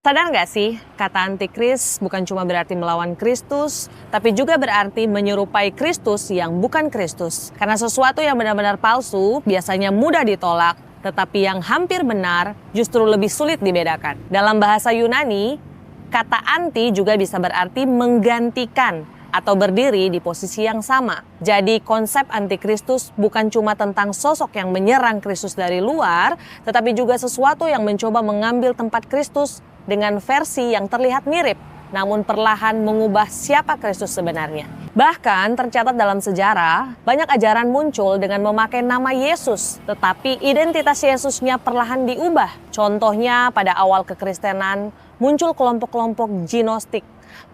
Sadar nggak sih, kata antikris bukan cuma berarti melawan Kristus, tapi juga berarti menyerupai Kristus yang bukan Kristus. Karena sesuatu yang benar-benar palsu biasanya mudah ditolak, tetapi yang hampir benar justru lebih sulit dibedakan. Dalam bahasa Yunani, kata anti juga bisa berarti menggantikan atau berdiri di posisi yang sama. Jadi konsep antikristus bukan cuma tentang sosok yang menyerang Kristus dari luar, tetapi juga sesuatu yang mencoba mengambil tempat Kristus dengan versi yang terlihat mirip, namun perlahan mengubah siapa Kristus sebenarnya. Bahkan tercatat dalam sejarah, banyak ajaran muncul dengan memakai nama Yesus, tetapi identitas Yesusnya perlahan diubah. Contohnya pada awal kekristenan, muncul kelompok-kelompok gnostik.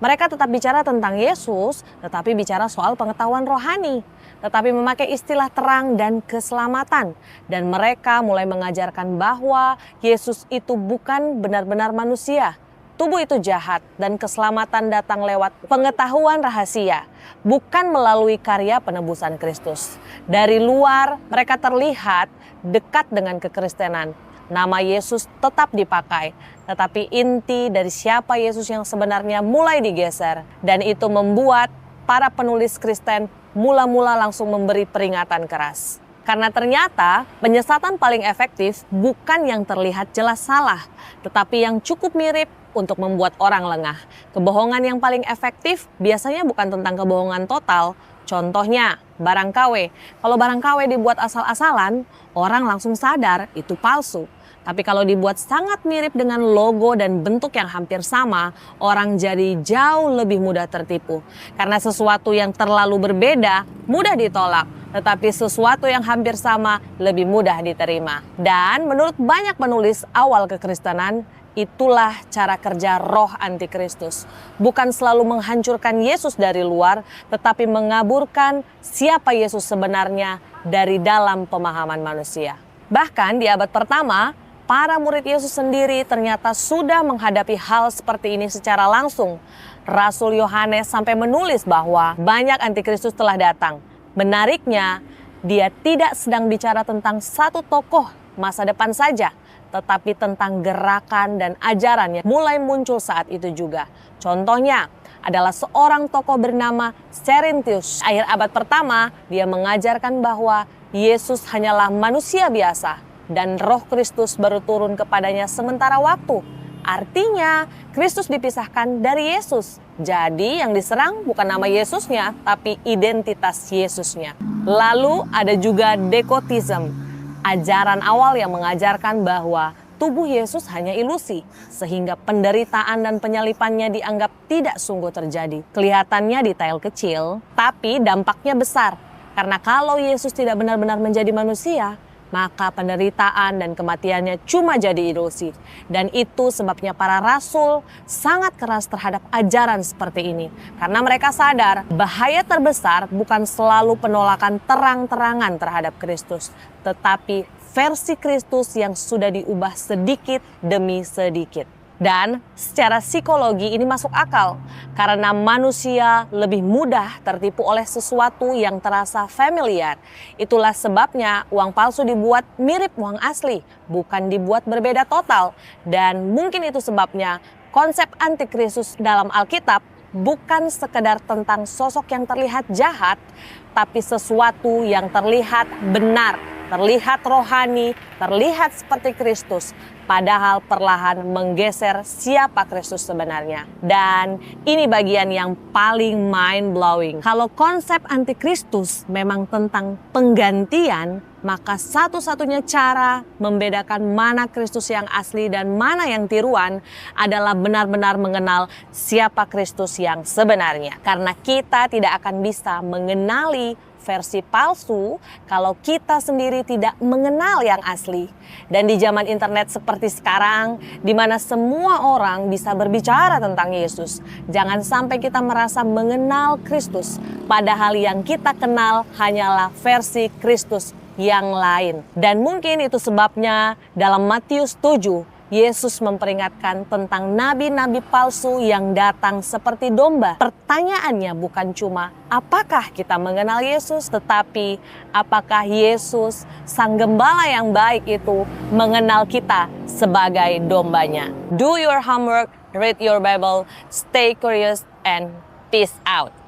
Mereka tetap bicara tentang Yesus, tetapi bicara soal pengetahuan rohani, tetapi memakai istilah terang dan keselamatan. Dan mereka mulai mengajarkan bahwa Yesus itu bukan benar-benar manusia. Tubuh itu jahat dan keselamatan datang lewat pengetahuan rahasia, bukan melalui karya penebusan Kristus. Dari luar, mereka terlihat dekat dengan kekristenan. Nama Yesus tetap dipakai, tetapi inti dari siapa Yesus yang sebenarnya mulai digeser. Dan itu membuat para penulis Kristen mula-mula langsung memberi peringatan keras. Karena ternyata penyesatan paling efektif bukan yang terlihat jelas salah, tetapi yang cukup mirip untuk membuat orang lengah. Kebohongan yang paling efektif biasanya bukan tentang kebohongan total. Contohnya, barang KW. Kalau barang KW dibuat asal-asalan, orang langsung sadar itu palsu. Tapi kalau dibuat sangat mirip dengan logo dan bentuk yang hampir sama, orang jadi jauh lebih mudah tertipu. Karena sesuatu yang terlalu berbeda mudah ditolak, tetapi sesuatu yang hampir sama lebih mudah diterima. Dan menurut banyak penulis awal kekristenan, itulah cara kerja roh antikristus. Bukan selalu menghancurkan Yesus dari luar, tetapi mengaburkan siapa Yesus sebenarnya dari dalam pemahaman manusia. Bahkan di abad pertama, para murid Yesus sendiri ternyata sudah menghadapi hal seperti ini secara langsung. Rasul Yohanes sampai menulis bahwa banyak antikristus telah datang. Menariknya, dia tidak sedang bicara tentang satu tokoh masa depan saja, tetapi tentang gerakan dan ajaran yang mulai muncul saat itu juga. Contohnya adalah seorang tokoh bernama Cerinthus. Akhir abad pertama, dia mengajarkan bahwa Yesus hanyalah manusia biasa dan Roh Kristus baru turun kepadanya sementara waktu. Artinya, Kristus dipisahkan dari Yesus. Jadi yang diserang bukan nama Yesusnya, tapi identitas Yesusnya. Lalu ada juga Dekotism, ajaran awal yang mengajarkan bahwa tubuh Yesus hanya ilusi, sehingga penderitaan dan penyalipannya dianggap tidak sungguh terjadi. Kelihatannya detail kecil, tapi dampaknya besar. Karena kalau Yesus tidak benar-benar menjadi manusia, maka penderitaan dan kematiannya cuma jadi ilusi. Dan itu sebabnya para rasul sangat keras terhadap ajaran seperti ini. Karena mereka sadar bahaya terbesar bukan selalu penolakan terang-terangan terhadap Kristus, tetapi versi Kristus yang sudah diubah sedikit demi sedikit. Dan secara psikologi ini masuk akal, karena manusia lebih mudah tertipu oleh sesuatu yang terasa familiar. Itulah sebabnya uang palsu dibuat mirip uang asli, bukan dibuat berbeda total. Dan mungkin itu sebabnya konsep antikristus dalam Alkitab bukan sekedar tentang sosok yang terlihat jahat, tapi sesuatu yang terlihat benar, terlihat rohani, terlihat seperti Kristus. Padahal perlahan menggeser siapa Kristus sebenarnya. Dan ini bagian yang paling mind-blowing. Kalau konsep antikristus memang tentang penggantian, maka satu-satunya cara membedakan mana Kristus yang asli dan mana yang tiruan adalah benar-benar mengenal siapa Kristus yang sebenarnya. Karena kita tidak akan bisa mengenali versi palsu kalau kita sendiri tidak mengenal yang asli. Dan di zaman internet seperti sekarang, di mana semua orang bisa berbicara tentang Yesus, jangan sampai kita merasa mengenal Kristus, padahal yang kita kenal hanyalah versi Kristus yang lain. Dan mungkin itu sebabnya dalam Matius 7, Yesus memperingatkan tentang nabi-nabi palsu yang datang seperti domba. Pertanyaannya bukan cuma apakah kita mengenal Yesus, tetapi apakah Yesus, Sang Gembala yang baik itu, mengenal kita sebagai dombanya. Do your homework, read your Bible, stay curious, and peace out.